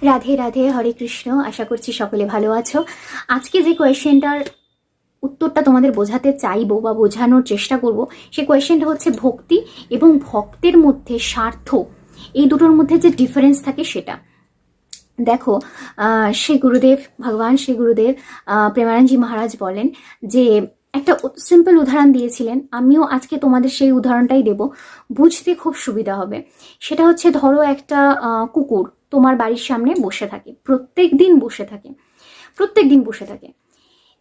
রাধে রাধে, হরে কৃষ্ণ। আশা করছি সকলে ভালো আছো। আজকে যে কোয়েশ্চেনটার উত্তরটা তোমাদের বোঝাতে চাইবো বা বোঝানোর চেষ্টা করব, সে কোয়েশ্চেনটা হচ্ছে ভক্তি এবং ভক্তের মধ্যে স্বার্থ, এই দুটোর মধ্যে যে ডিফারেন্স থাকে সেটা দেখো। শ্রী গুরুদেব, ভগবান শ্রী গুরুদেব প্রেমানন্দজি মহারাজ বলেন যে একটা সিম্পল উদাহরণ দিয়েছিলেন, আমিও আজকে তোমাদের সেই উদাহরণটাই দেব, বুঝতে খুব সুবিধা হবে। সেটা হচ্ছে, ধরো একটা কুকুর তোমার বাড়ির সামনে বসে থাকে, প্রত্যেক দিন বসে থাকে, প্রত্যেক দিন বসে থাকে।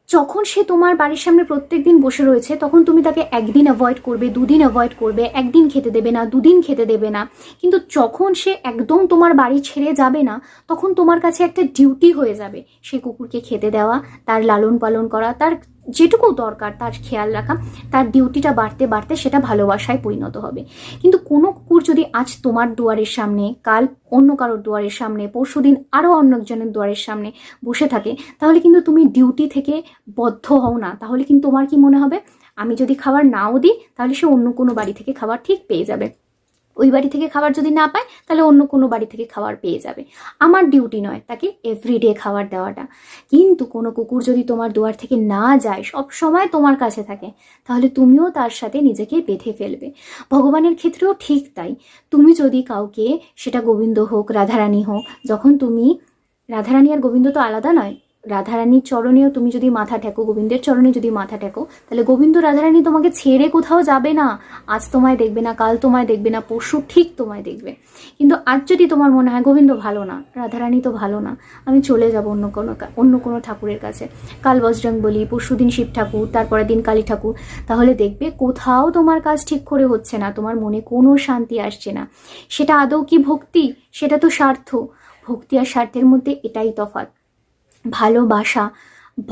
যখন সে তোমার বাড়ির সামনে প্রত্যেক দিন বসে রয়েছে, তখন তুমি তাকে একদিন অ্যাভয়েড করবে, দুদিন অ্যাভয়েড করবে, একদিন খেতে দেবে না, দুদিন খেতে দেবে না। কিন্তু যখন সে একদম তোমার বাড়ি ছেড়ে যাবে না, তখন তোমার কাছে একটা ডিউটি হয়ে যাবে সেই কুকুরকে খেতে দেওয়া, তার লালন পালন করা, তার যেটুকু দরকার তার খেয়াল রাখা। তার ডিউটিটা বাড়তে বাড়তে সেটা ভালোবাসায় পরিণত হবে। কিন্তু কোনো কুকুর যদি আজ তোমার দুয়ারের সামনে, কাল অন্য কারোর দুয়ারের সামনে, পরশুদিন আরও অন্য একজনের দুয়ারের সামনে বসে থাকে, তাহলে কিন্তু তুমি ডিউটি থেকে বদ্ধ হও না। তাহলে কিন্তু তোমার কি মনে হবে, আমি যদি খাবার নাও দিই তাহলে সে অন্য কোনো বাড়ি থেকে খাবার ঠিক পেয়ে যাবে, ওই বাড়ি থেকে খাবার যদি না পায় তাহলে অন্য কোনো বাড়ি থেকে খাবার পেয়ে যাবে। আমার ডিউটি নয় তাকে এভরিডে খাবার দেওয়াটা। কিন্তু কোনো কুকুর যদি তোমার দুয়ার থেকে না যায়, সব সময় তোমার কাছে থাকে, তাহলে তুমিও তার সাথে নিজেকে বেঁধে ফেলবে। ভগবানের ক্ষেত্রেও ঠিক তাই। তুমি যদি কাউকে, সেটা গোবিন্দ হোক, রাধারানী হোক, যখন তুমি, রাধারানী আর গোবিন্দ তো আলাদা নয়, রাধারানীর চরণেও তুমি যদি মাথা ঠেকো, গোবিন্দের চরণে যদি মাথা ঠেকো, তাহলে গোবিন্দ রাধারানী তোমাকে ছেড়ে কোথাও যাবে না। আজ তোমায় দেখবে না, কাল তোমায় দেখবে না, পরশু ঠিক তোমায় দেখবে। কিন্তু আজ যদি তোমার মনে হয় গোবিন্দ ভালো না, রাধারানী তো ভালো না, আমি চলে যাব অন্য কোনো ঠাকুরের কাছে, কাল বজরং বলি, পরশু দিন শিব ঠাকুর, তারপরের দিন কালী ঠাকুর, তাহলে দেখবে কোথাও তোমার কাজ ঠিক করে হচ্ছে না, তোমার মনে কোনো শান্তি আসছে না। সেটা আদৌ কি ভক্তি? সেটা তো স্বার্থ। ভক্তি আর স্বার্থের মধ্যে এটাই তফাৎ। ভালোবাসা,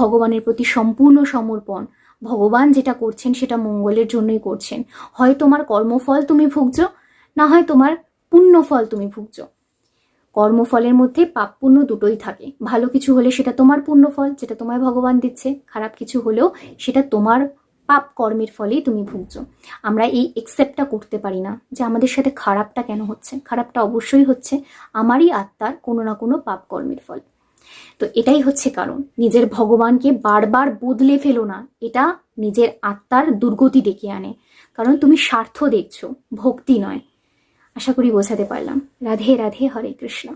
ভগবানের প্রতি সম্পূর্ণ সমর্পণ, ভগবান যেটা করছেন সেটা মঙ্গলের জন্যই করছেন। হয় তোমার কর্মফল তুমি ভুগছো, না হয় তোমার পুণ্যফল তুমি ভুগছো। কর্মফলের মধ্যে পাপ পুণ্য দুটোই থাকে। ভালো কিছু হলে সেটা তোমার পুণ্যফল, যেটা তোমায় ভগবান দিচ্ছে, খারাপ কিছু হলেও সেটা তোমার পাপ কর্মের ফলেই তুমি ভুগছো। আমরা এই একসেপ্টটা করতে পারি না যে আমাদের সাথে খারাপটা কেন হচ্ছে। খারাপটা অবশ্যই হচ্ছে আমারই আত্মার কোনো না কোনো পাপ কর্মের ফল। তো এটাই হচ্ছে কারণ। নিজের ভগবানকে বারবার বদলে ফেলো না, এটা নিজের আত্মার দুর্গতি ডেকে আনে। কারণ তুমি স্বার্থ দেখছো, ভক্তি নয়। আশা করি বোঝাতে পারলাম। রাধে রাধে, হরে কৃষ্ণ।